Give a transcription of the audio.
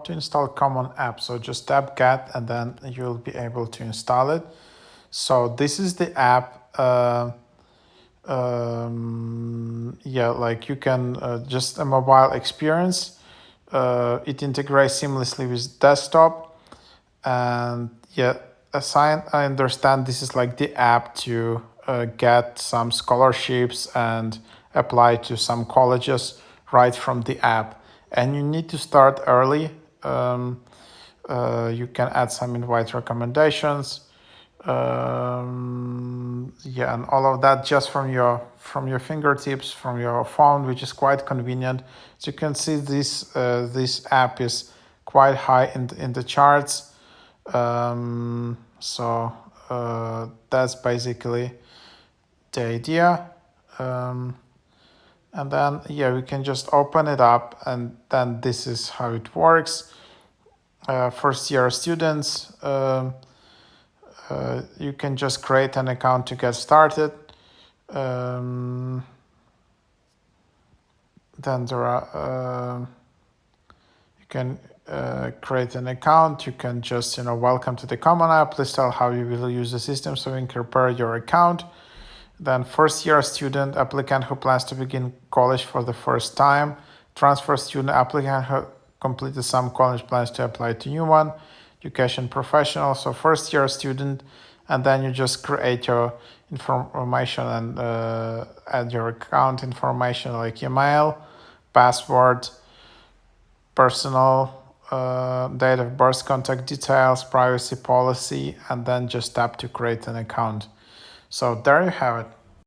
to install common app. So just tap get and then you'll be able to install it. So this is the app. Yeah, like you can just a mobile experience. It integrates seamlessly with desktop. And yeah, as I understand, this is like the app to get some scholarships and apply to some colleges right from the app. And you need to start early. You can add some invite recommendations. Yeah, and all of that just from your fingertips, from your phone, which is quite convenient. So you can see this app is quite high in the charts. So that's basically the idea. And then yeah, we can just open it up, and then this is how it works. First year students, you can just create an account to get started. Then there are you can create an account. You can just welcome to the common app. Please tell how you will use the system so you can prepare your account. Then first year student applicant who plans to begin college for the first time. Transfer student applicant who completed some college plans to apply to new one. Education professional, so first year student, and then you just create your information and add your account information like email, password, personal date of birth, contact details, privacy policy, and then just tap to create an account. So there you have it.